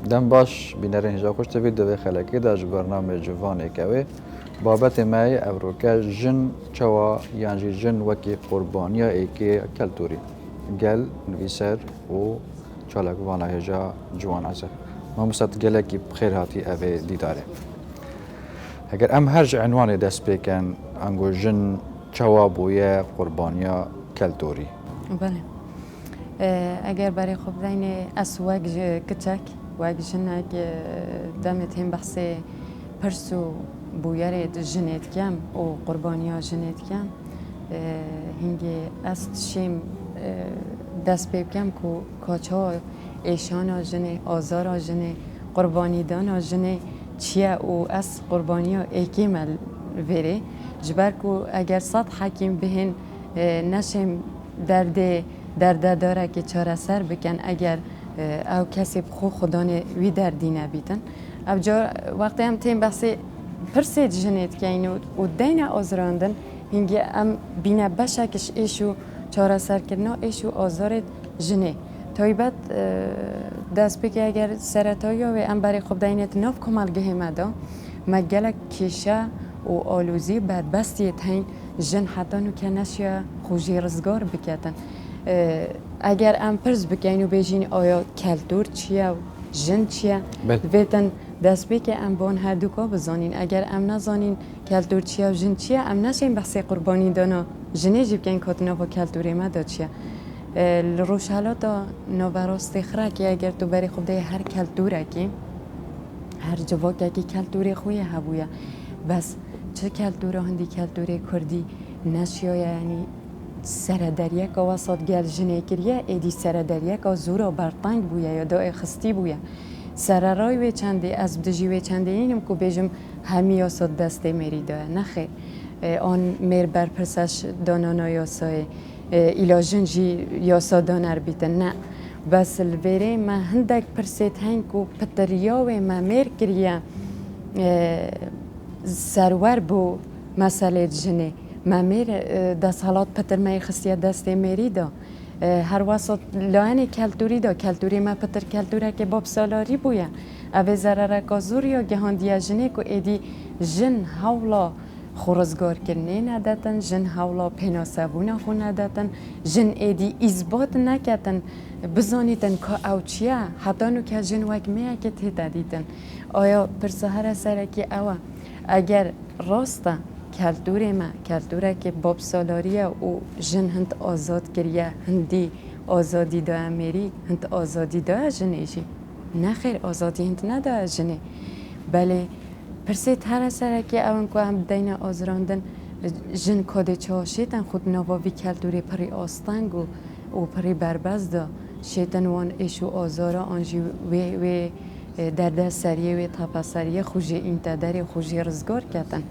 دم باش بینرین جا خوش تبید دوی خلکی داش برنامه جوانه که بابت مای افروکا جن چوا یعنی جن وکی قربانیا ایکی کلتوری گل نویسر و چالک وانا هجا جوان عزه ما مستد گله کی بخیر هاتی اوه دیداره اگر ام هرج عنوان دست بکن انگو جن چوا بویه قربانیا کلتوری بله اگر برای خوب دین از وقت کچک وقت جنگ دمت هم بحث پرسو بویره جنت کم و قربانیا جنت کم هنگی است شیم دست بکم کو کاچا ایشان جنه آزار جنه قربانی دان جنه چیه او از قربانیا ایکیمل وره جبر کو اگر صد حکیم بهن نشیم درد داره که چاره سر بکن اگر او کسی خو خدانه وی دردی نبیدن او جا وقتی هم تیم بحثی پرسید جنید که اینو و دین آزراندن هنگی ام بینه بشکش ایشو چاره سر کردن ایشو آزارد جنه تایبت دست بگه اگر سرطایی و ام برای خوب دینت ناف کمالگه همه مگلک کشه و آلوزی بدبستی تین جن حتی نو که نشیا خوشی رزگار بکتن اگر ام پرز بکنی و بیجین آیا کلتور چیه و جن چیه ویتن دست بی که ام بان هر دوکا بزانین اگر ام نزانین کلتور چیه و جن چیه ام نشین بحثی قربانی دانا جنی جیب که این کاتنا با کلتوری ما دا چیه لروش حالا دا نوبراست خرا که اگر تو بری خود هر کلتوره که هر جواکه که کلتوری خویه هبویه بس چه کلتوره هندی کلتوری کردی نشیا یعنی سردریه که وسط گل جنه کریه ایدی سردریه که زورا برطنگ بویه یا دا خستی بویه سررای و چنده از بدجی و چنده اینم که بیجم همی یاساد دسته میری داره نخیر آن میر برپرسش دانانا یاسای ایلا جنجی یاسا دانر بیتن نه بس الویره ما هندک پرسید هنگ که پتریا و ما میر کریه سرور بو مسئله جنه ما میر دست حالات پتر مای خستیه دسته میری دا هر واسط لعنی کلتوری دا کلتوری ما پتر کلتوره که باب سالاری بویه اوه ضرره که زوریا گهاندیه جنه که ایدی جن حولا خورزگار کرنه نداتن جن حولا پناسبونه خو نداتن جن ایدی اثبات نکتن بزانیتن که او چیه حتی نو که جن وک میه که تیتا دیتن آیا پرسهر سره که اوه اگر راسته کلتور ما کلتوره که باب سالاریه و جن هند آزاد کریه هندی آزادی داره میری هند آزادی داره جنیشی نخیر آزادی هند نداره جنی بله پرسید هر سره که اون که هم دین آزراندن جن کاده چاشیتن خود نواوی کلتوری پری آستنگ و پری بربز دا شیطن وان ایشو آزارا آنجی و در دست سریه و تپسریه خوشی این تدری خوشی رزگار کتن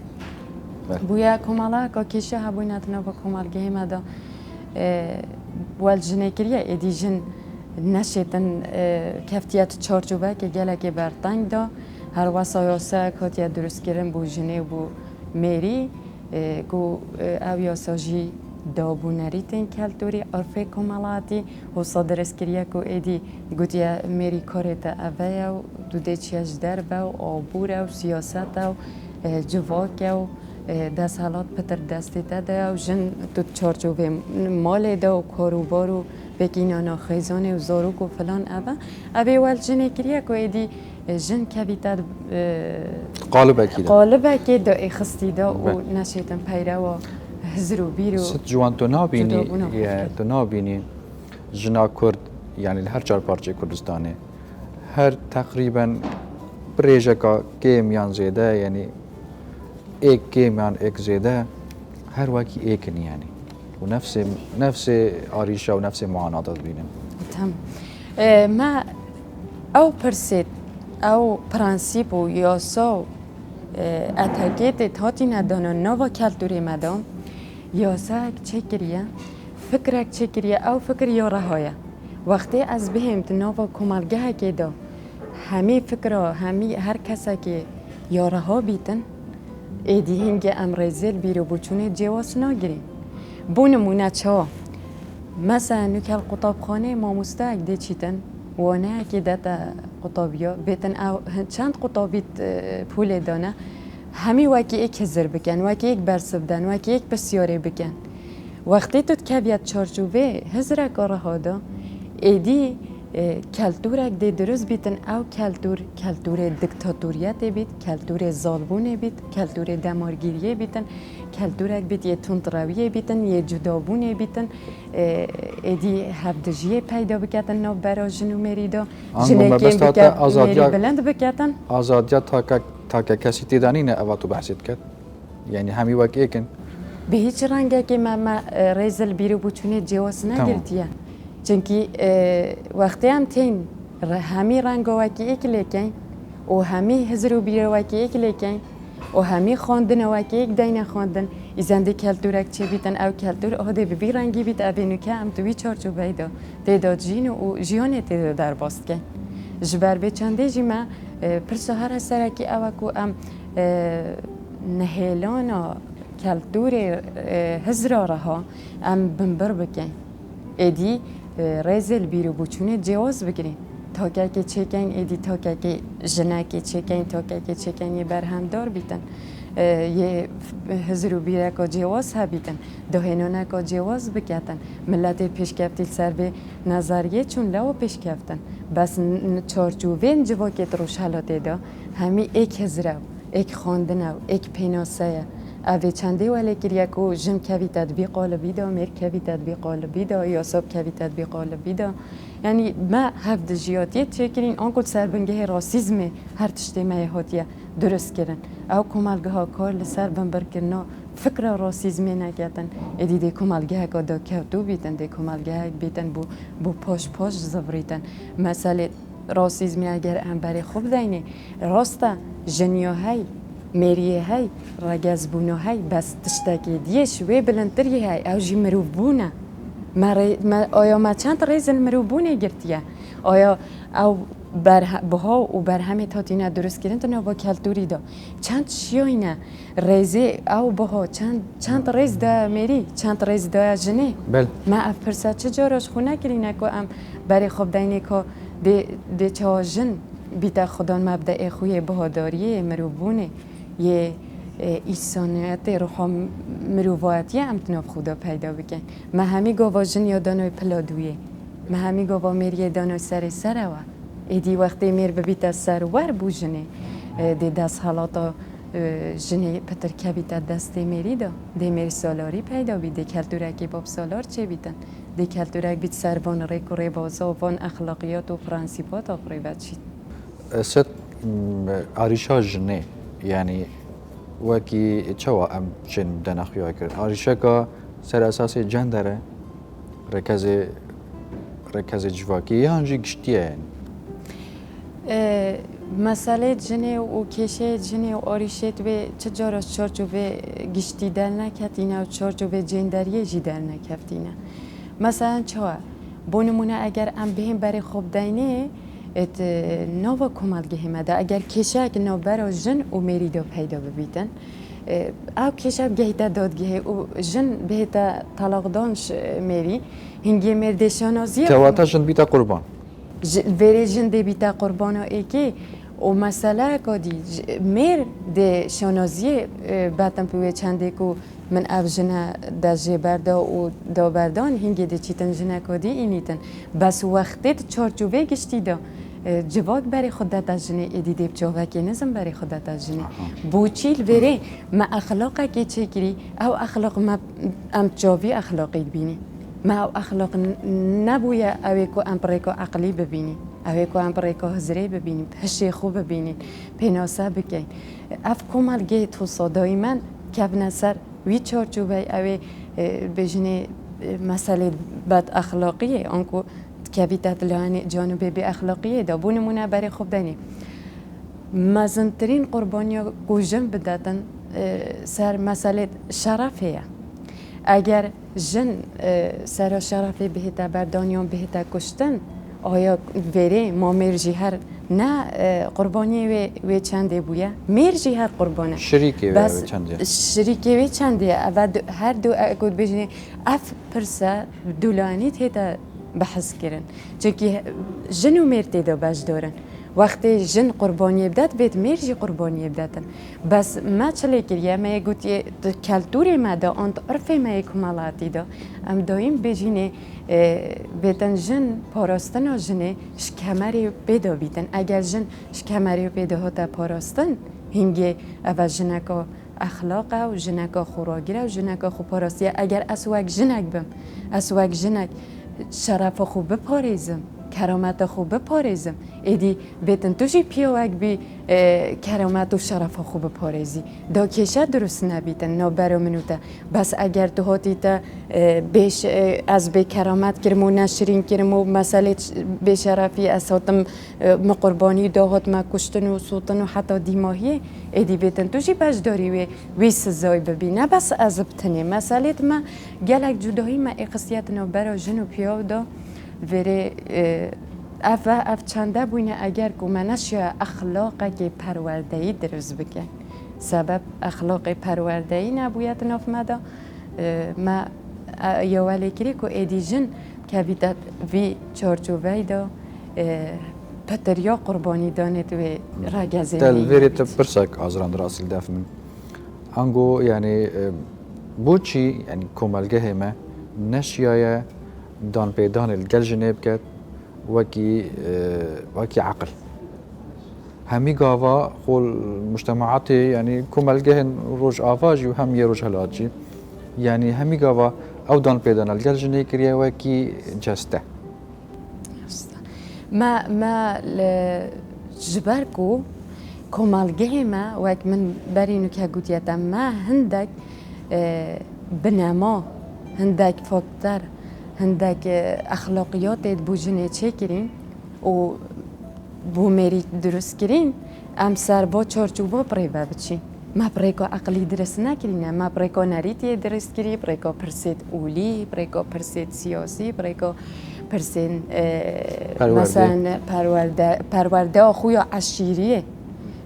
بویا کمالا که کیشه هبوی نتنا با کمالگه همه دا والجنه کریه ایدی جن نشیتن کفتیت چارچوبه که گله که برطنگ دا هر واسایاسه کاتیه درست کردن بو جنه و بو میری که او یاساجی دابونری تین کلتوری عرفه کمالاتی و صادرست کریه که ایدی گوتیه میری کارت اوه و دوده چیش دربه و آبوره و سیاست و جواکه و دست حالات پتر دستی داده و جن تو چارچوبه مال ده و کاروبار و بکینانا خیزانه و زاروک و فلان اوه ول جنه کریه که ایدی جن کبیتر قالبه که دا اخستی دا و نشیتن پیره و هزر و بیر و ست جوان تو نابینی جنا کرد یعنی هر چهار پارچه کردستانه هر تقریبا بریجه که میان زیده یعنی ایک میان ایک زیده هر وکی ایک نی یعنی و نفس آریشه و نفس معاناتات بینیم تمام ما او پرسید او پرانسیپ و یاسا اتاکیت تاتی ندانه نوا کلتوری مدام یاسا چه کریه فکرک چه کریه او فکر یاره های وقتی از بهم نوا کمالگه که دا همی فکره همی هر کسی که یاره ها بیتن ایدی هنگه امرزل بیرو بچونه جواس نگیریم بونمونه چه مثلا نکل قطاب خانه ما مستعد چیتن وانه که داتا قطابیا بیتن او چند قطابیت پول دانه همی وکی یک هزار بکن وکی یک برسب دن وکی یک بسیاری بکن وقتی تو کبیت چارچوبه هزار کاره هادا ایدی کلتورک دی درست بیتن او کلتور دیکتاتوریت بید کلتور ظالمونه بید کلتور دمارگیریه بیتن کلتورک بید یه تندرویه بیتن یه جدابونه بیتن ایدی هفدجیه پیدا بکتن نو برا جنو مریدا جنکیم بکت مری بلند بکتن آزادیا تا که کسی تیدانی نه اواتو بحثید کرد یعنی همی وکی ایکن به هیچ رنگه که ما ریزل بیرو بچونه جواز نگرتیه چونکی وقتی هم تین همی رنگ وکی ایک لیکن و همی هزرو بیرو وکی ایک لیکن و همی خواندن وکی ایک دین خواندن ایزنده کلتورک چه بیتن او کلتور آده بی رنگی بیت اوینو که هم توی چارچو بیدا دیدا جین و جیانه دیدا در باست کن جبر به چنده جی ما پرسو هر سرکی اوکو ام نهیلانا کلتور هزراره ها ام بنبر بکن ایدی ریزل بیرو بچونه جواز بگیرین تا که چکن ایدی تا که جنکی چکن تا که چکن یه برهم دار بیتن یه هزرو بیره که جواز ها بیتن دهنانه که جواز بکتن ملت پیشکفتی سر به نظریه چون لو پیشکفتن بس چارچوبین جواکت روش حالاته دا همی ایک هزرو ایک خواندنو ایک پیناسه اوه چنده ولی کریه که جن کوی تطبیق قالبی دا میر کوی تطبیق قالبی دا یاساب کوی تطبیق قالبی دا یعنی ما هفت جیاتیت چکرین آنکو سربنگه راسیزم هر تشتی مایهاتیه درست کرن او کمالگه ها کار لسر بنبر کرنا فکر راسیزمی نکردن ایدی کمالگه ها دا کهتو بیتن دی کمالگه ها بیتن بو پاش زبریتن مسئله راسیزمی اگر هم برای خوب دینه راسته جنیا های میریه های رگز بونه های بس تشتکی دیش وی بلندتری های او جی مروف بونه آیا ما چند ریزن مروف بونه گرتیه آیا او بها و برهمه تاتینه درست کردن تنها با کلتوری دا چند شیاینه ریزه او بها چند ریز دا میری چند ریز دا جنه ما اف پرسا چجاراش خونه کرینه که ام برای خوب دینه که ده چه جن بیتا خدان مبدأ خوی بهاداریه مروبونه یه ایسانیت روح مروایتی هم تناب خدا پیدا بکن ما همی گوا جن یا دانوی پلادویه ما همی گوا میری دانوی سر و ایدی وقتی میر ببیتا سر ور بو جنه ده دست حالاتا جنه پتر کبیتا دسته میری دا ده میری سالاری پیدا بید ده کلتورکی باب سالار چه بیتن ده کلتورک بیت سر وان ریک و ریبازا وان اخلاقیات و پرانسیپات آخری بچید ست آریشا جنه یعنی وکی چوا ام جن دنخویا کرد آریشا که سر اساس جن داره رکز جواکی یا هنجی گشتیه مسئله جنه و کشه جنه و آریشت و چجارا چارچوبه گشتی در نکتینه و چارچوبه جندریه جی در نکفتینه مثلا چوا بونمونه اگر ام بهم برای خوب دینه ات نوا کمالگه همده اگر کشک نو برا جن و میریدا پیدا ببیتن او کشک گهیتا دادگه و جن بهتا طلاق دانش میری هنگی مردشانازیه تواتا جن بیتا قربان وری جن دی بیتا قربان ای که و مسئله کدی میر ده شانازیه باتم پوی چنده کو من او جنه دجه بردا و دا بردان هنگی ده چیتن جنه کدی اینیتن بس وقتی چارچوبه گشتی دا جواک برای خودت از جنه ایدیده بجاوه که نزم برای خودت از جنه بوچیل وره ما اخلاقه که چه کری او اخلاق ما ام جاوی اخلاقی بینی ما او اخلاق نبویه اوی که ام پریکا عقلی ببینی اوی که ام پریکا هزری ببینی هشی خوب ببینی پیناسه بکن اف کمال گه تو صدای من کب نصر وی چارچوبه اوی بجنه مسئله بد اخلاقیه آنکو کبیتت لحن جانبه به اخلاقیه دا بونمونه برای خوب دنی مزنترین قربانیا گوژن بداتن سر مسئله شرفه اگر جن سر شرفه بهتا بردانیان بهتا کشتن آیا وره ما مرجی هر نه قربانی و چنده بویه مرجی هر قربانه شریکی و چنده شریکی و چنده و هر دو اگود بجنه اف پرسه دولانیت هتا بحث کردن چونکه جن و مرد تیدا باش دارن وقتی جن قربانی بدات بید میرجی قربانی بداتن بس ما چلی کریه ما گویی کلتوری ما دا آنت عرف ما کمالاتی دا ام دایم بجینه بیتن جن پاراستن و جنه شکمری پیدا بیتن اگر جن شکمری پیدا هتا پاراستن هنگی اول جنکا اخلاقه و جنکا خوراگیره و جنکا خو پاراستیه اگر اسواق جنک بم اسواق جنک شرف خوب بپاریزم کرامت خوب بپاریزم ایدی بیتن توشی پیاوک بی کرامت و شرف خوب بپاریزی دا کشه درست نبیتن نابرا منوته بس اگر تو هاتی تا بیش از بی کرامت کرمو نشرین کرمو مسئله بی شرفی اساتم مقربانی دا هات ما کشتن و سوتن و حتی دیماهی ایدی بیتن توشی بش داری وی سزای ببینه بس از بتنی مسئله ما گلک جدایی ما اقصیت نابرا جن و پیاو دا وره اف چنده بوینه اگر که منش یا اخلاقه که پروردهی درست بکن سبب اخلاق پروردهی نبوید ناف مدا ما یا ولی کری که ایدی جن که بیدد وی چارچوبه دا پتریا قربانی دانید و را گزیده تلویری تپرسک آزران در اصل دفع من انگو یعنی بوچی یعنی کمالگه ما نشیایه دان پیدان الگل جنب کرد وکی عقل همی گاوا خول مجتمعات يعني كمالجهن روج آفاجي وهم يروج هلاجي يعني همی گاوا او دان پیدان الگل جنه کریه وکی جسته ما جبركو كمالجه ما وك من برينو كهجوتياتا ما هندك بنما هندك فاكتر هندك اخلاقيات بوجنه چكرين و بو مری درست کرین ام سر با چارچوبا پریبا بچین ما پریکا عقلی درست نکرینه ما پریکا نریتی درست کری پریکا پرسید اولی پریکا پرسید سیاسی پریکا پرسید مثلا پرورده خویا عشیریه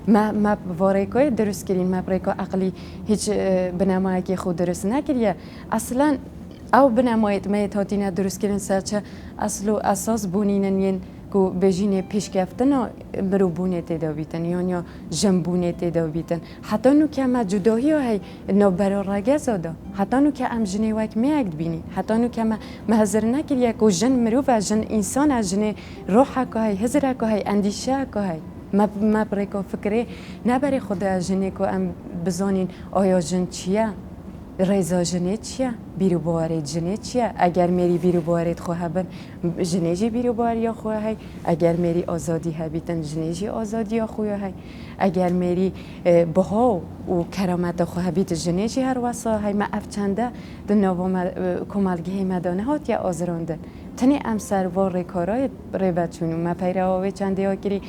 ما واريكوي درس كرين ما بريكو عقلي هيج بنامايكي خود درس نكريه اصلا او بنامايت ما هاتينا درس كرين ساچا اصلو اساس بونينن ين کو بجینه پیشکفتن مروبونه تداویتن یا جنبونه تداویتن حتی نو که ما جدایی های نبرا رگزاده حتی نو که ام جنه وک میاکد بینی حتی نو که ما محضر نکریه کو جن مروف و جن انسان از جن روح که های هزر که های اندیشه که های ما برای که فکره نبری خود از جنه که ام بزانین آیا جن چیه رضا جنه چیه بیرو بوارد جنه چیه اگر میری بیرو بوارد خواه بن جنه جی بیرو بواری خواه های اگر میری آزادی هبیتن جنه جی آزادی خواه های اگر میری بها و کرامت خواه بیت جنه جی هر واسه های ما افچنده در نوام کمالگه مدانه هات یا آزراندن تنی ام سروار رکارای ربچونو ما پیراوی چنده ها کری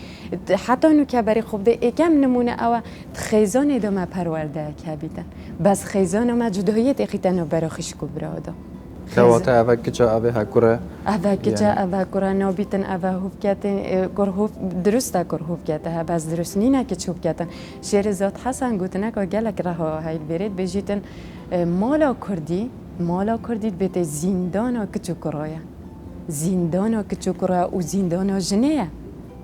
حتی نو که بری خوب ده اکم نمونه او خیزان دو ما پرورده که بیتن بس خیزان ما جدایت اخیتن و براخش کبرادا كواتا أبا كجا أبا هكورا أبا كجا أبا كورا نوبيتن أبا هوف كاتن كرهوف درستا كرهوف كاتها بس درسنينا كتشوف كاتن شير زاد حسن قلتنا كجالك راه هاي البريد بيجيتن مالا كردي بيت زندانا كتشكرايا زندانا كتشكرا وزندانا جنيه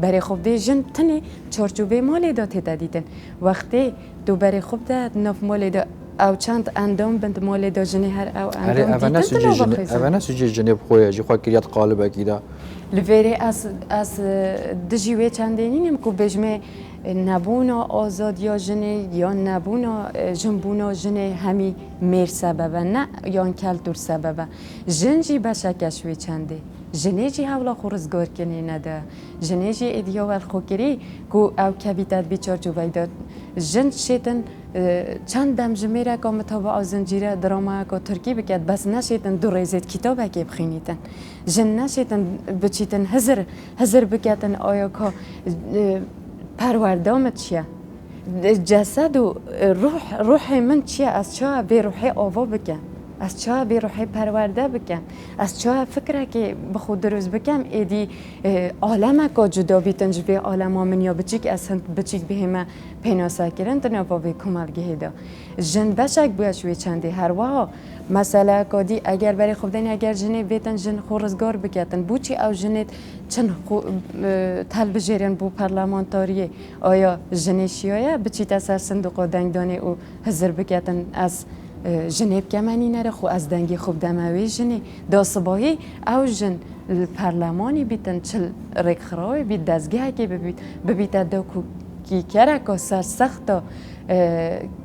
برای خوب ده جن تنه چارچوبه مالی داد هدیدن وقتی تو برای خوب ده نف مالی داد او چند اندام بند مال دا جنه هر او اندام دیدن اوه نسوجی جنه بخویه جی خواه کریت قالب اکیده لویره از دجیوه چندینیم که بجمه نبونا آزاد یا جنه یا نبونا جنبونا جنه همی میر سببه نه یا کلتور سببه جن جی بشکشوی چنده جنه جی حولا خورزگار کنی نده جنه جی ادیاوال خوکری که او کبیتت بیچار جو ویداد جن شیطن چند دم جمیره که مطابع آزنجیره دراما که ترکی بکرد بس نشیطن دو ریزید کتابه که بخینیتن جن نشیطن بچیتن هزر بکردن آیا که پروردامت چیه جسد و روح من چیه از چه به روحی آوا بکن از چه بی روحی پرورده بکم از چه فکره که بخود درست بکم ایدی عالم که جدا بیتن جوی عالم من یا بچیک از هند بچیک به همه پیناسا کرن تنها باوی کمالگه دا جن بشک بویشوی چنده هر وا مثلا کادی اگر برای خوب دین اگر جنه بیتن جن خورزگار بکتن بوچی او جنت چند تل بجرین بو پارلمانتاریه آیا جنشیایه بچی تسر صندوق دنگدانه او حضر بکتن از جنب کمانی نره خو از دنگی خوب دموی جنی دا صباحی او جن پارلمانی بیتن چل رکخراوی بیت دزگه که ببیت دا کی کرا که سر سخت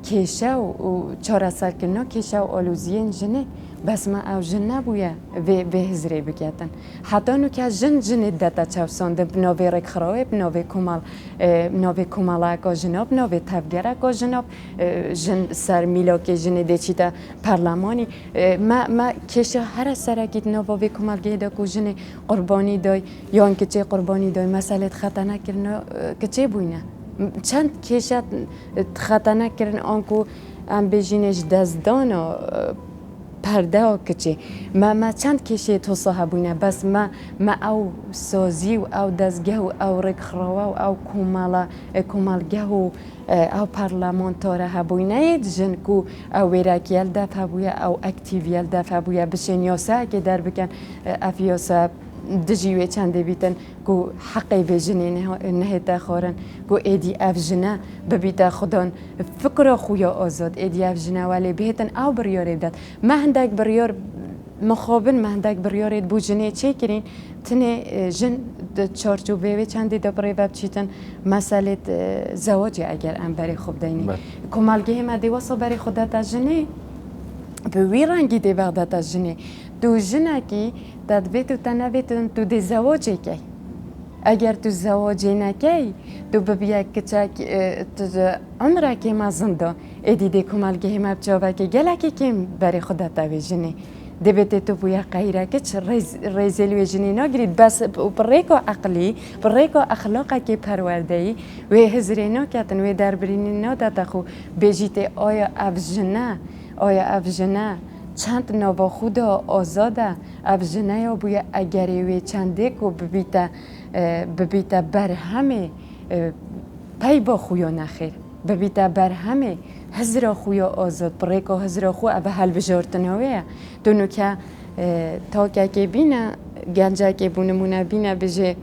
کیشه و چهار سال کنه کیشه و آلوزین جنه بس ما او جن نبویه و هزری بکتن حتی نو که جن داتا چوساندن بناوی رکخراوی بناوی کمالا که جناب بناوی تفگره که جناب جن سر میلا که جن دیچیتا پارلمانی ما کیشه هر سرکیت ناوی کمالگه دا که جن قربانی دای یا انکه چه قربانی دای مسئله خطا نکرنه که چه بوینه چند کشت خطا نکردن آنکو ام بجینش دزدان و پرده و کچه ما چند کشی تو صاحبونه بس ما او سازی و او دزگه و او رکخراوه و او کمالگه و او پارلمانتاره هبوینه جن کو او ویراکیل دفع بویا او اکتیویل دفع بویا بشین یاسه که در بکن افیاسه دجیوی چنده بیتن کو حقی به جنه نهتا خورن کو ایدی اف جنه ببیتا خودان فکر خویا آزاد ایدی اف جنه ولی بهتن او بریاره داد مهندک بریار مخابن مهندک بریارید بو جنه چه کرین تنه جن چارچوبه چنده دا برای وب چیتن مسئله زواجی اگر ام برای خوب دینی کمالگه ما دیواسا برای خودت از جنه به وی رنگی دی وقت از جنه تو جنه کی تدویت و تنویت تو دی زواجی کی اگر تو زواجی نکی تو ببیا کچک عمره که ما زنده ایدی دی کمالگه ما بچاوه که گلکی کم برای خودت دوی جنه دبته تو بویا غیره که ریزلوی جنی نگیرید بس پریکو عقلی پریکو اخلاقی که پروردهی و هزرینو کتن و دربرینی نداده خو بجیت آیا افجنه چند نوا خدا آزاده افجنه یا بویا اگری و چنده کو ببیتا بر همه پی با خویا نخیر ببیتا بر همه هزرا خویا آزاد پریکا هزرا خو ابه حل بجارتناویه دونو که تا که بینه گنجه که بونمونه بینه بجه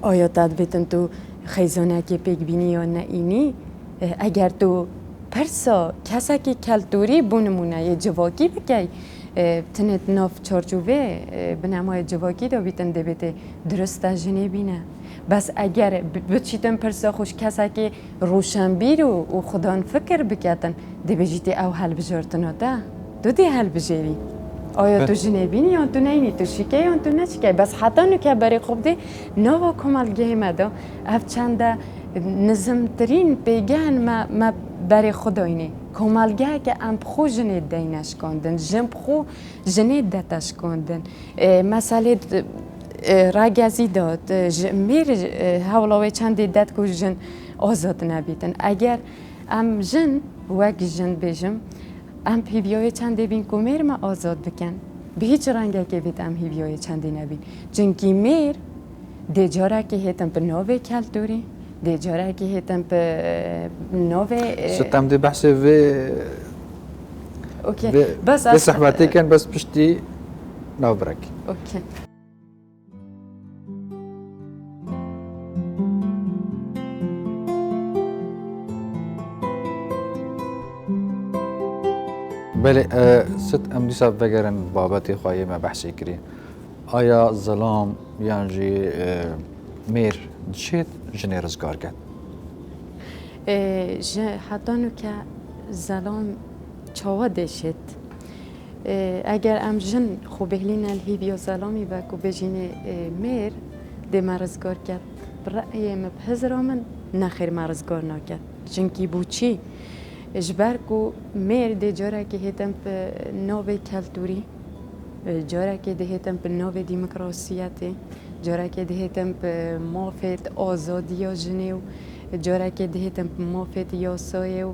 آیا تدویتن تو خیزانه که پیک بینی یا نه اینی اگر تو پرسا کسا که کلتوری بونمونه یه جواکی بکی تنت ناف چارچوبه بنامای جواکی دا بیتن دبیته درسته جنه بینه بس اگر بچیتن پرسا خوش کسا که روشنبیر و خدان فکر بکتن دی بجیتی او حل بجارتنا ده دو دی حل بجیری آیا تو جنه بینی یا تو نینی تو شیکه یا تو نشیکه بس حتی نو که برای خوب دی نوا کمالگه مده اف چنده نظم ترین پیگهن ما برای خداینه کمالگه که ام خو جنه دینش کندن جم خو جنه دتش کندن مسئله راگزی داد میر حولاوی چندی داد که جن آزاد نبیتن اگر ام جن وک جن بجم ام هیویای چندی بین که میر ما آزاد بکن به هیچ رنگه که بید ام هیویای چندی نبین چونکی میر دیجاره که هیتم به نوه کلتوری دیجاره که هیتم به نوه ستم دی بحث و اوکی بس صحبتی کن بس پشتی نو برک اوکی بله ست ام دیسا بگرن بابت خواهی ما بحثی کری آیا ظلام یعنی میر چه جنه رزگار کرد؟ حتی نو که ظلام چاوا دشت اگر ام جن خوبهلین الهیبی و ظلامی و کو بجینه میر ده مرزگار کرد برای مبهزر من نخیر مرزگار نکرد چونکی بوچی اجبر کو میر ده جاره که هیتم به نوع کلتوری جاره که ده هیتم به نوع دیموکراسیته جاره که ده هیتم به مافت آزادی و جنیو جاره که ده هیتم به مافت یاسای و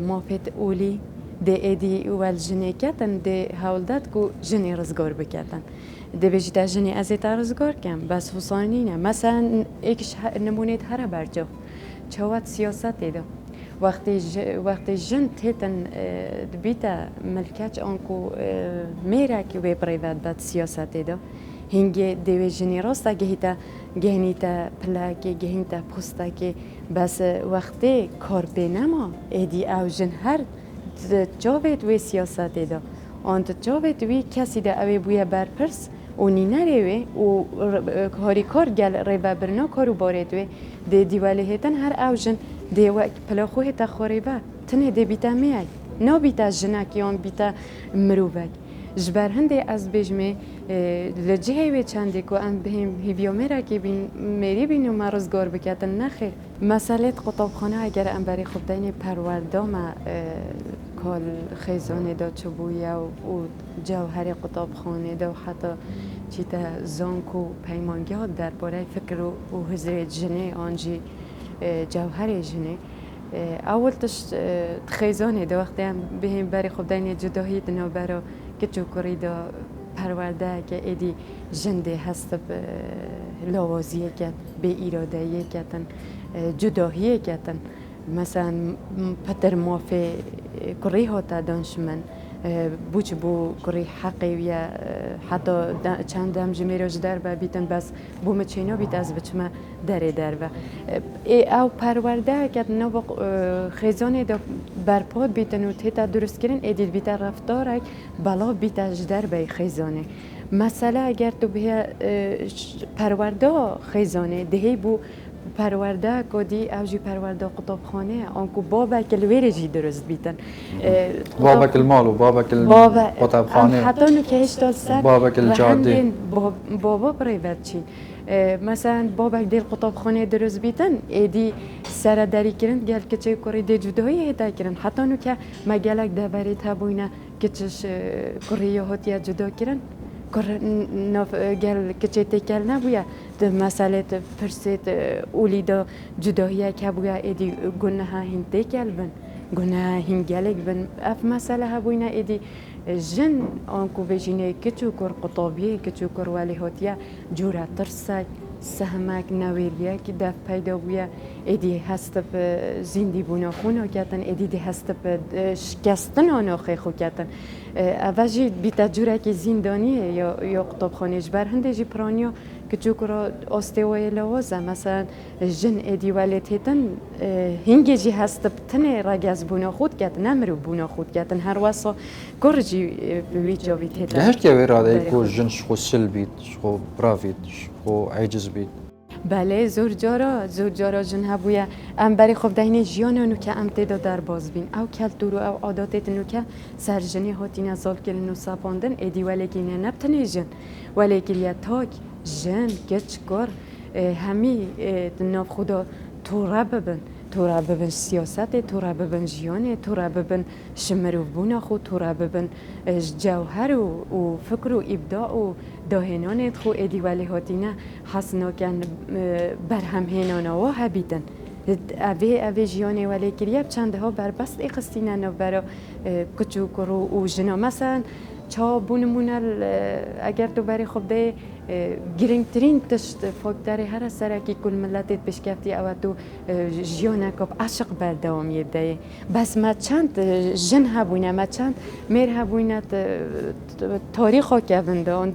مافت اولی ده ایدی اول جنی کتن ده هولدت کو جنی رزگار بکتن ده بیشتر جنی از رزگار کم بس حسانی نه مثلا ایکش نمونه هر برجا چوات سیاست ده وقتی جن تیتن بیتا ملکش آنکو میره که به پریوت بد سیاست ده هنگی دوی جنی راستا گهنیتا پلاکی گهنیتا پوستا بس وقتی کار بینما ایدی او جن هر جاوید وی سیاست ده آنت جاوید وی کسی ده اوی بویا برپرس و نینه و کاری کار گل ریبا برنا کارو بارید وی ده دیواله هیتن هر او جن ده وقت پلاخو هیتا خوریبا تنه ده بیتا میای نا بیتا جنکیان بیتا مروبک جبر هنده از بجمه لجهه و چنده که ام بهم هیویومرا که میری بینو مرزگار بکتن نخیر مسئله قطابخانه اگر ام برای خوب دین پروردام کال خیزانه دا چبویا و جوهر قطابخانه دا و حتی چیتا زانکو پیمانگیات درباره فکر و حضر جنه آنجی جوهر جنه اول خیزانه دا وقتی هم بهم برای خوب دین جداهی دنا برا که چوکری دا پرورده که ایدی جنده هست به لوازیه کت به ایرادهیه کتن جداهیه کتن مثلا پتر مافه کری هاتا دانشمن بوچ بو کری حقی یا حتی چند دم جمیرش در با بیتن بس بو مچینا بیت از بچما در با او پرورده کت نو خیزانه دا برپاد بیتن و تیتا درست کردن ایدید بیت رفتارک بلا بیت در به خیزانه مسئله اگر تو به پرورده خیزانه دهی بو پرورده کدی اوجی پرورده قطابخانه آنکو بابا کلویری جی درست بیتن بابا المال و بابا قطابخانه حتی نو که هشتاد سر بابا الجاده بابا پریوت چین مثلا بابا دل قطابخانه درست بیتن ایدی سر دری کرن گل کچه کاری دی جدایی هدا کرن حتی نو که مگلک دبری تابوینه کچش کاری هاتیا جدا کرن کار نف گل کچه تکل نبویا ده مسئله فرست اولی دا جدایی که بویا ایدی گناه هین تکل بن گناه هین گلک بن اف مسئله هبوینا ایدی جن آنکو بجینه کچو کر قطابیه کچو کر ولی هاتیا جورا ترسک سهمک نویریه که دف پیدا بویا ایدی هست به زندی بونا خونا کتن ایدی دی هست به شکستن آنها خو کتن اوجی بیتا جورا که زندانیه یا قطابخانه جبر هنده جی پرانیا که چوکرا استوای لوازه مثلا جن ایدی ولیت هتن هنگی جی هست بتنه رگز بونا خود کتن نمرو بونا خود کتن هر واسه کرجی ویجابیت هتن هشت که ویراده کو جن شخو سلبید شخو براوید شخو عجز بید بله زور جارا جن هبویا ام برای خوب دهینه جیانو که ام تدا در باز بین او کلتور و او عادات نو که سرجنی هاتی نزال کردن و سپاندن ایدی ولیکی نه نبتنه جن ولیکی یا تاک جن گچ کار همی ناف خدا تو را ببن سیاست تو را ببن جیانه تو را ببن شمرو بونا خود تو را ببن جوهر و فکر و ابداع و داهنانت خو ایدی ولی هاتینه حسنا کن برهم هنانا و هبیدن اوه جیانه ولی کریب چنده ها بربست اقستینه نو برا کچو کرو و جنا مثلا چا بونمونل اگر تو برای خوب ده گرینگترین تشت فاکتور هر سرکی کل ملتت بشکفتی او تو جیانه کب عشق بردامی ده بس ما چند جن هبونه ما چند میر هبونه تاریخ ها کهونده آن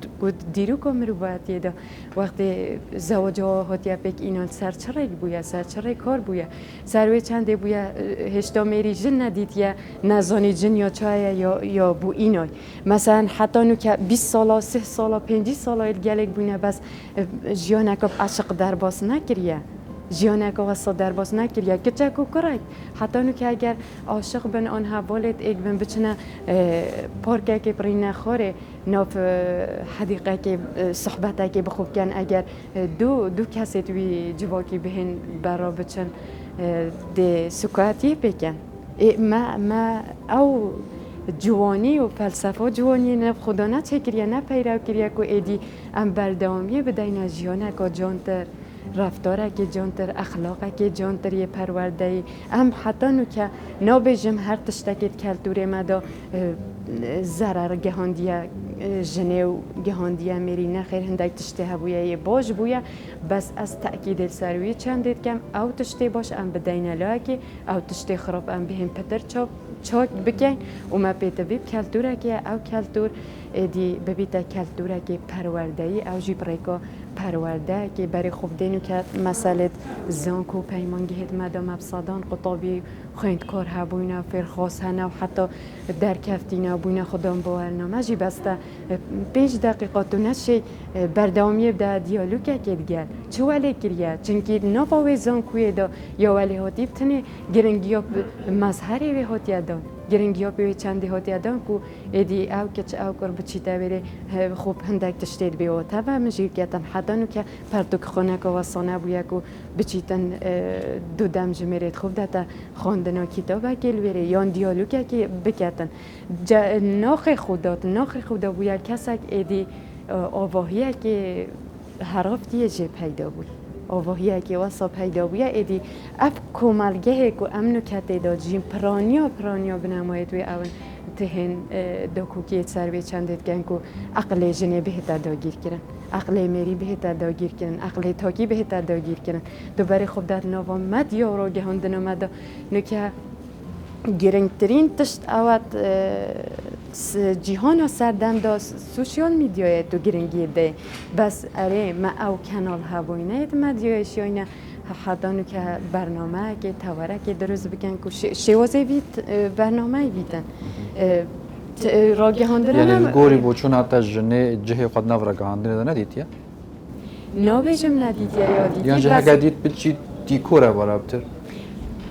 دیرو کامرو باید یه وقتی زواج ها هاتیه پک اینان سرچرک بویا سرچرک کار بویا سروی چنده بویا هشتا میری جن ندید یا نزانی جن یا چای یا بو اینای مثلا حتی نو که 20 سالا 3 سالا 50 سالا الگلک بونه بس جیانه کب عشق در باز نکریه جیانه که واسه در باز نکریه که چه کو کرد حتی نو که اگر عاشق بن آنها والد ایک بن بچنه پارکه که پری نخوره ناف حدیقه که صحبته که بخوب کن اگر دو کسی توی جواکی بهن برا بچن ده سکاتی بکن ما او جوانی و فلسفه جوانی نه خدا نه چکریه نه پیرو کریه که ایدی ام بردامیه بدین جیانه که جانتر رفتاره که جانتر اخلاقه که جانتر یه پرورده ام حتی نو که نابجم هر تشتکت کلتور مدا ضرر گهاندیه جنه و گهاندیه میری نخیر هندک تشته هبویه یه باش بویه بس از تأکید سروی چند دید کم او تشته باش ام بدین لاکی او تشته خراب ام بهم پتر چاک بکن و ما پیتا بیب کلتوره که او کلتور دی ببیتا کلتوره که پرورده ای او جی بریکا پرورده که برای خوب دینو که مسئله زانکو پیمانگی هد مدام افسادان قطابی خویندکار هبوینا فرخواست هنو حتی در کفتینا بوینا خودم باورنامه جی بسته 5 دقیقه نشه بردامی بده دیالوگه که دیگر چه ولی کریه چونکه نباوی زانکوی دا یا ولی هاتی بتنه گرنگی ها مظهری وی هاتی دا گرنگی ها به چندی هاتی دا کو ایدی او کچ او کار بچیتا بره خوب هندک تشتید بیوتا و مجیر کتن حدانو که پرتوک خانه که واسانه بویا کو بچیتن دو دم جمرید خوب داتا خواندنا کتابه گل بره یا دیالوگه که بکتن ناخ خدا بویا کسک ایدی آواهیه که حرفتیه جه پیدا بود آواهیه که واسا پیدا بویا ایدی اف کمالگه که امنو کته دا جیم پرانیا بنماید وی اون تهن داکوکی سر به چندت گن که عقل جنه بهتر داگیر کرن عقل میری بهتر داگیر کرن عقل تاکی بهتر داگیر کرن دوباره خوب داد نوام مد یا رو گهاندن مد نکه گرنگترین تشت اوت جهان سردم دا سوشیال میدیای تو گرنگی ده بس اره ما او کانال هاوینه مدیایش یا حدانو که برنامه که تواره که درست بکن که شوازه بیت برنامه بیتن را گهاندن یعنی گوری بود چون حتی جه خود نو را گهاندن ندیدیه؟ نابجم ندیدیه یا دیدی یعنی جه اگر دید بچی دیکوره برابتر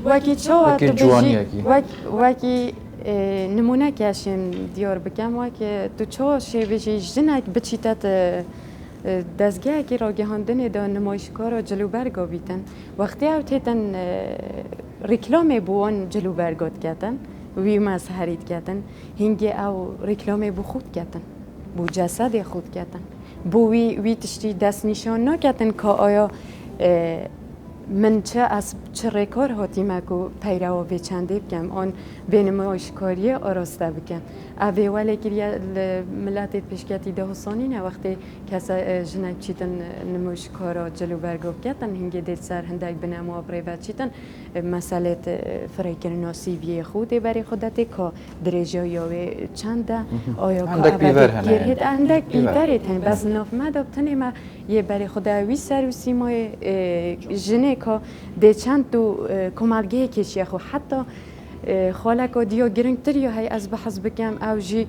وکی چاوه وکی جوانیه کی وکی نمونه کشیم دیار بگم وکی تو چاوه شویجی جنک بچیتت دستگاه که را گهاندن دا نمایشگاه را جلو برگا بیتن وقتی او تیتن رکلام بوان جلو برگات کتن وی مظهرید کتن هنگی او رکلام بو خود کتن بو جسد خود کتن بو وی تشتی دست نشان نکتن که آیا من چه رکار هاتیمه که پیرو به چنده بکم آن به نمایشکاری آراسته بکم اوه ولی که ملت پیشکتی ده حسانی نه وقتی کسا جنک چیتن نمایشکارا جلو برگو کتن هنگی دل سر هندک به نمو بریوه چیتن مسئله فریکر ناسیوی خوده برای خودت که درجه یاوه چنده آیا که هندک بیور هنه هندک بیوره هنه بس نافمه دابتنه ما یه برای خودوی سر و سیمای جنه که ده چند تو کمالگه کشیه خو حتی خالک و دیا گرنگتری های از بحث بکم او جی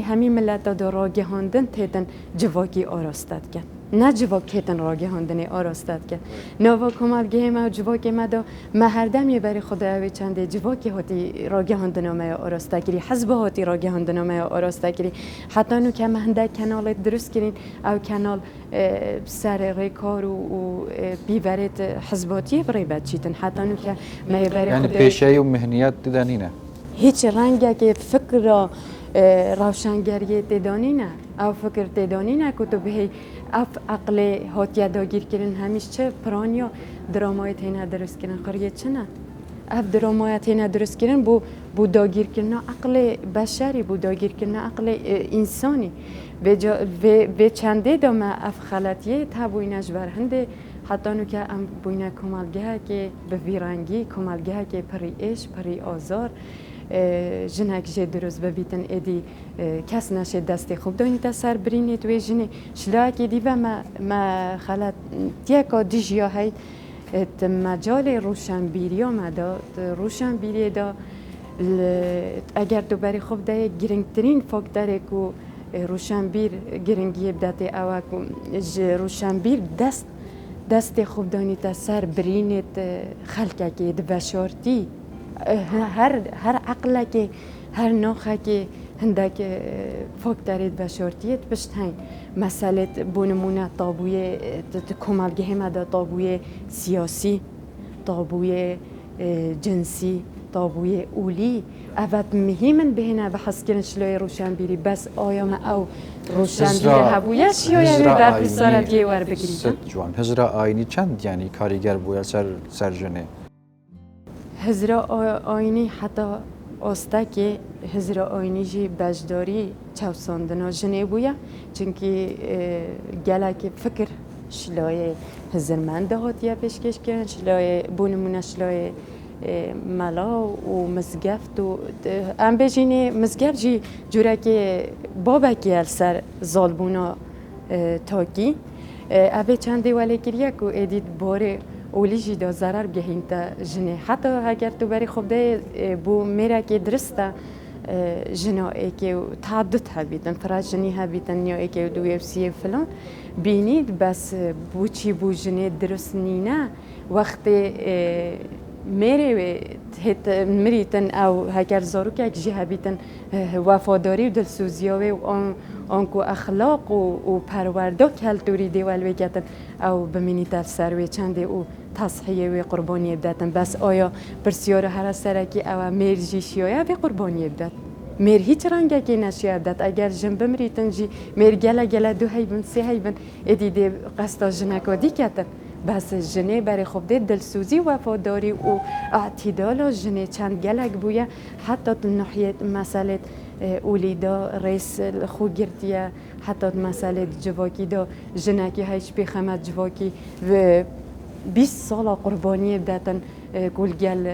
همی ملت دا را گهاندن تیتن جواکی آراستد کن نه جواک تیتن را گهاندن آراستد کن نوا کمالگه ما جواکی ما دا ما هر دم یه برای خدا اوی چنده جواکی هاتی را گهاندن ما آراسته کری حزب هاتی را گهاندن ما آراسته کری حتی نو که مهنده کانال درست کرین او کانال سر ریکار و بیورت حزباتی برای بد چیتن حتی نو که ما برای خدا یعنی پیشه و مهنیت دیدنینه هیچ رنگه که فکر روشنگری تدانی نه او فکر تدانی نه که تو به اف عقل هاتیه داگیر کردن همیشه چه پرانیا درامای تینه درست کردن خریه چه نه اف درامای تینه درست کردن بو داگیر کردن عقل بشری بو داگیر کردن عقل انسانی به چنده دام اف خلطیه تبوینش برهنده حتی نو که ام بوینه کمالگه که به ویرانگی کمالگه که پری عشق پری آزار جنک جه درست ببیتن ایدی کس نشه دست خوب دانی تا سر برینی توی جنه شلاکی دی و ما خلط تیکا دیجیا هی مجال روشنبیری آمده روشنبیری دا اگر تو بری خوب ده گرنگترین فاکتره که روشنبیر گرنگی بدته اوه که روشنبیر دست خوب دانی تا سر برینت خلقه که دبشارتی هر عقل که هر ناخه که هندک فاکتورید بشارتیت بشت هنگ مسئله بونمونه تابوی کمالگه مده تابوی سیاسی تابوی جنسی طابوی اولی اوت مهمن بهنا بحث کردن شلوی روشن بیری بس آیا ما او روشن بیری هبویش یا یعنی در پسرت یه ور بگیرید ست جوان هزرا آینی چند یعنی کاریگر بویا سر جنه هزرا آینی حتی آسته که هزرا آینی جی بجداری چوساندنا جنه بویا چونکه گله که فکر شلای هزرمنده هاتیه پیشکش کردن شلای بونمونه شلای ملا و مزگفت و ام بجینه مزگفت جی جوره که بابکی السر زالبونا تاکی اوه چنده ولی کریه که ایدید باره اولی جی دا ضرر گهین تا جنه حتی اگر تو بری خوب ده بو میره که درسته جنا که تعدد هبیدن فرا جنی هبیدن یا که دو یفسی فلان بینید بس بو چی بو جنه درست نینه وقتی میره هت مریتن او هکر زارو که اگه هبیتن وفاداری و دلسوزیاوی و آنکو اخلاق و پرورده کلتوری دیوال وکتن او بمینی تفسروی چنده او تصحیه و قربانی بدتن بس آیا پرسیار هر سرکی او مرجی شیایه و قربانی بدت میر هیچ رنگه که نشیه بدت اگر جن بمریتن جی میر گله دو هیبن سه هیبن ادیده قصد جنکادی کتن بس جنه برای خوب ده دلسوزی و وفاداری و اعتدال جنه چند گلک بویا حتی ناحیه مسئله اولیدا رئیس خو گرتیه حتی مسئله جواکی دا جنه که هیچ بخمت جواکی و 20 سال قربانی بدتن گل گل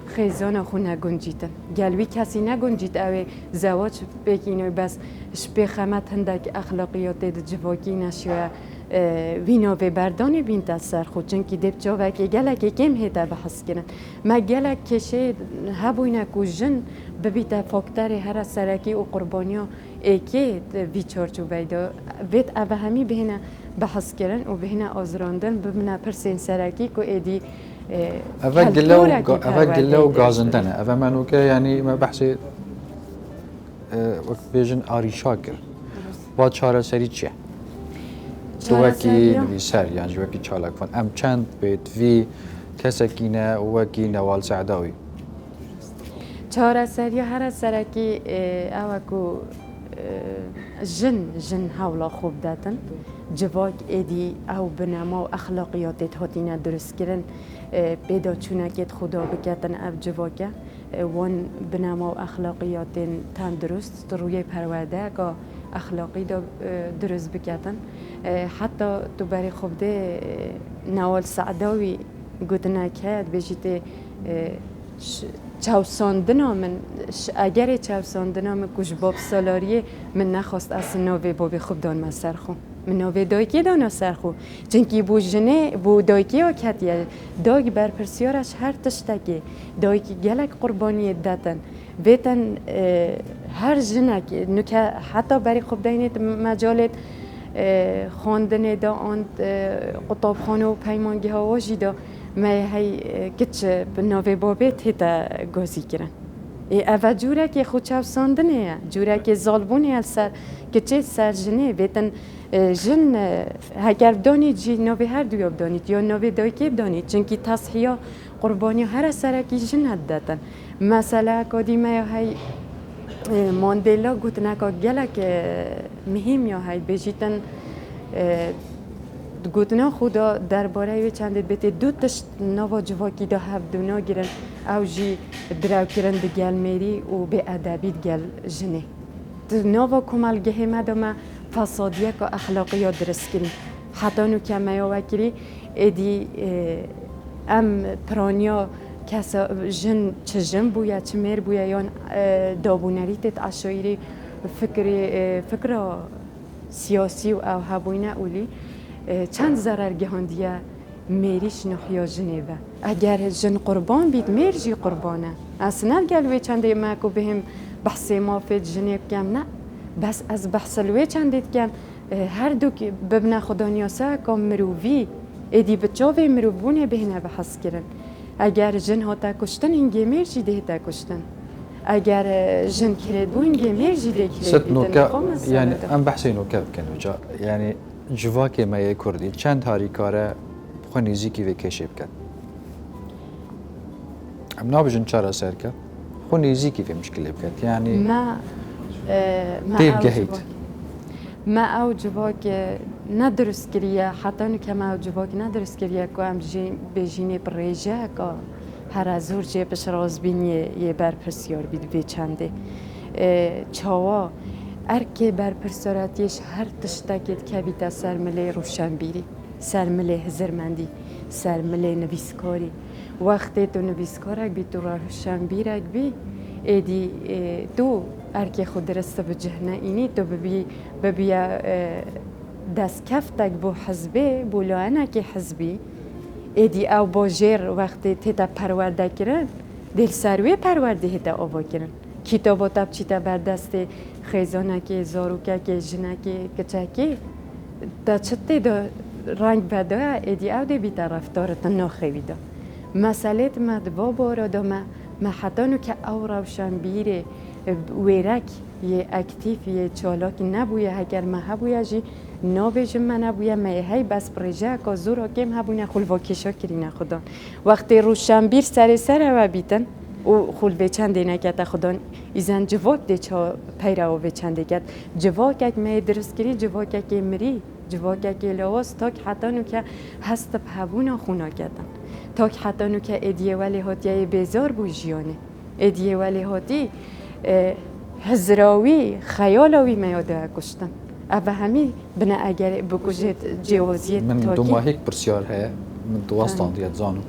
خیزان خو نگنجیدن گلوی کسی نگنجید اوه زواج بکینوی بس شپی خمت هندک اخلاقیات جواکی نشوه وینا به بردان بین تاثر خود چون که دب جاوه که گلک کم هیتا بحث کنن ما گلک کشه هبوینه که جن ببیت فاکتر هر سرکی و قربانیا ایکی بیچار چو بیدا وید اوه همی بهنه بحث کردن و بهنه آزراندن ببینه پرسین سرکی که ایدی اوه گله و گازندنه اوه منو که یعنی ما بحثی وقت بیجن آریشا کرد با چاره سری چیه؟ وکی نویسر یعنی وکی چالک فن ام چند بیت وی کسکینه وکی نوال سعداوی چهار سری هر سرکی اوکو جن حولا خوب دادن جواک ایدی او بنما و اخلاقیات هاتینا درست کردن پیدا چونه که خدا بکتن او جواکه وان بنما و اخلاقیات تن درست روی پرورده که اخلاقی درست بکتن حتی تو برای خوب ده نوال سعداوی گوتنه کرد بجیت چوساندنا من اگر چوساندنا من کش باب سالاریه من نخواست اصلا نوی بابی خوب دان من سرخو من نوی دایکی دانا سرخو چنکی بو جنه بو دایکی ها کتیه دایک بر پرسیارش هر تشتکی دایکی گلک قربانی دادن بیتن هر جنک نکه حتی برای خوب داینید مجالت خواندن دا آن قطابخانه و پیمانگی ها واجی دا ما هی کچ بناوی بابت هتا گازی کرن اوه جوره که خود چوساندنه جوره که ظالبونه السر کچه سر جنه بیتن جن هگر دانید جی ناوی هر دوی بدانید یا ناوی دایکی بدانید چونکه تصحیه قربانی هر سرکی جن هد دادن مثلا کدی ما هی ماندیلا گوتنه که گلک مهم یا هی بجیتن گوتنا خدا درباره چند بیت دو تشت نوا جواکی دا هفدونا گیرن او جی دراو کرن ده گل میری و به ادبی گل جنه نوا کمال گه مدام فسادیه که اخلاقیات درست کرن حتی نو که ما وکری ادی ام پرانیا کسا جن چه جن بویا چه میر بویا یا دابونریت عشایری فکر سیاسی و او هبوینه اولی چند ضرر گهاندیه میریش نحیا جنیوه اگر جن قربان بید میر جی قربانه اصلا گلوی چنده ما که بهم بحث مافید جنیب کم نه بس از بحث لوی چندید کم هر دو که ببنه خدا نیاسه که مرووی ایدی بچاوی مروبونه بهنه بحث کرن اگر جن ها تا کشتن اینگه میر جی ده تا کشتن اگر جن کرد بو اینگه میر جی ده کرد ست نوکه یعنی ام بحثی نوکه بکنو جا یعنی جواکی مایه کردی چند هاری کاره خو نزیکی و کشی بکن نابجن چرا سر کرد خو نزیکی في مشكلة بكت يعني ما تيب أو جهيد. جواك. ما أو جواك ندرس كريا حتى إنه كما أو جواك ندرس كريا كوام بيجيني بريجا كا هر زور جه بش راز بینی یه برپرسیار بید به چنده چاوا ارکه برپرساراتیش هر تشتاکت که بیتا سرمله روشن بیری سرمله هزرمندی سرمله نویسکاری وقتی تو نویسکارک بی تو روشن بیرک بی ایدی تو ارکه خود درست به جهنه اینی تو ببیا دست کفتک بو حزبه بولانه که حزبی ایدی او باجر وقتی تیتا پرورده کرن دل سروی پرورده هیتا آوا کرن کتابات اب چیتا بردست خیزانه که زاروکه که جنه که کچه که دا چطه دا رنگ بده ایدی او دی بیتا رفتارت ناخوی دا مسئله مدبا بارا دا ما حتی نو که او روشن بیره ویرک یه اکتیف یه چالاکی نبویه اگر ما هبویه جی نابجم من نبویه هی بس پروژه که زور کم هبونه خل واکشا کرینه خدا وقتی روشنبیر سر و بیتن او خل به چند نکرد خدا ایزن جواک دی چا پیرو به چند کرد جواک اگه می درست کری جواک اگه مری جواک اگه لواس تا که حتی نو که هست پهبونا خونا کردن تا که حتی نو که ادیه ولی هاتیه بیزار بو جیانه ادیه ولی هاتی هزراوی خیالاوی میاده کشتن اوه همی بنا اگر بکجت جوازیت من دو ماهيك برسيار هي من دوستان ديت زانو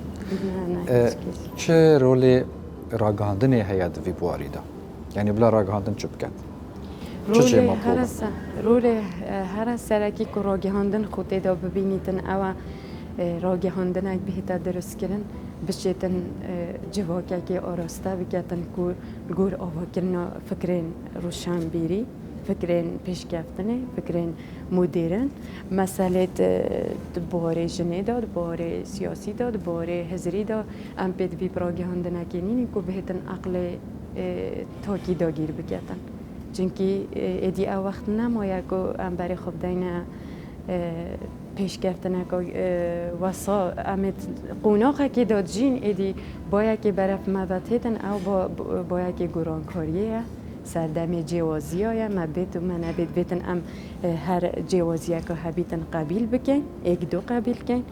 چه رول راگهاندن هي في بواري دا يعني بلا راگهاندن چه بکن رول هر سرکی که راگهاندن خود دا ببینیتن او راگهاندن اگه بهتا درست کرن بشیتن جواکه که آراسته بکتن گور آوا کرنا فکرین روشن بیری فکرین پیشکفتنه فکرین مدیرن مسئله باره جنه داد باره سیاسی داد باره هزری داد ام پید وی راگهاندن اکنینی که بهتن عقل تاکی دا گیر بکتن چونکی ایدی او وقت نمایه که ام برای خوب دینه پیش گرفتن که واسا امید قوناقه که داد جین ایدی باید که برف مبتهتن او باید که گرانکاریه سردم جوازی های ما بیت و من بیتن ام هر جوازی که هبیتن قبیل بکن یک دو قبیل کن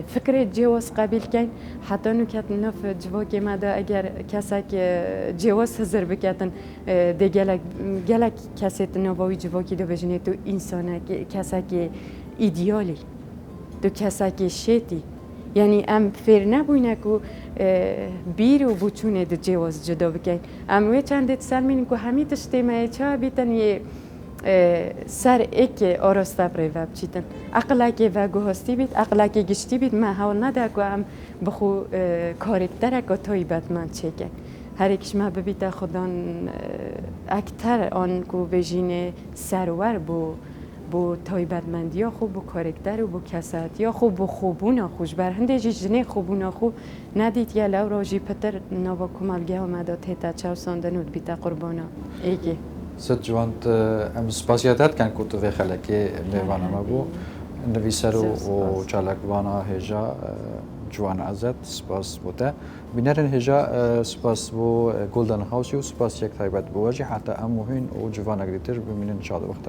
فکر جواز قبیل کن حتی نکت نف جواکی ماده اگر کسی که جواز هزار بکتن ده گلک کسی نوایی جواکی دو بجنه تو انسانه کسی که ایدیالی تو کسی که شیطی یعنی ام فیر نبوینه که بیر و بچونه ده جواز جدا بکن ام وی چند سر مینیم که همی تشتیمه چه بیتن یه سر ایک آراسته بره و بچیتن اقلاکی و گوهستی بید اقلاکی گشتی بید من حال نده که ام بخو کارکتره که توی بد من چه کن هر ایکش ما ببیده خودان اکتر آن که بجینه سرور بو تایبتمندی ها خوب بو کارکتر و بو کساتی ها خوب بو خوبونا خوش بر هنده جنه خوبونا خوب ندید یه لو راجی پتر نوا کمالگه آمده تیتا چاو ساندنود بیتا قربانا ایگه ست جوانت ام سپاسیاتت کن کتو في خلکی میوانا ما بو نویسر و چالکوانا هجا جوان عزت سپاس بوده بینرن هجا سپاس بو گلدن هاوسی و سپاس یک تایبت بواجی حتی ام مهین و جوان اگریتر بمینن شاد وقت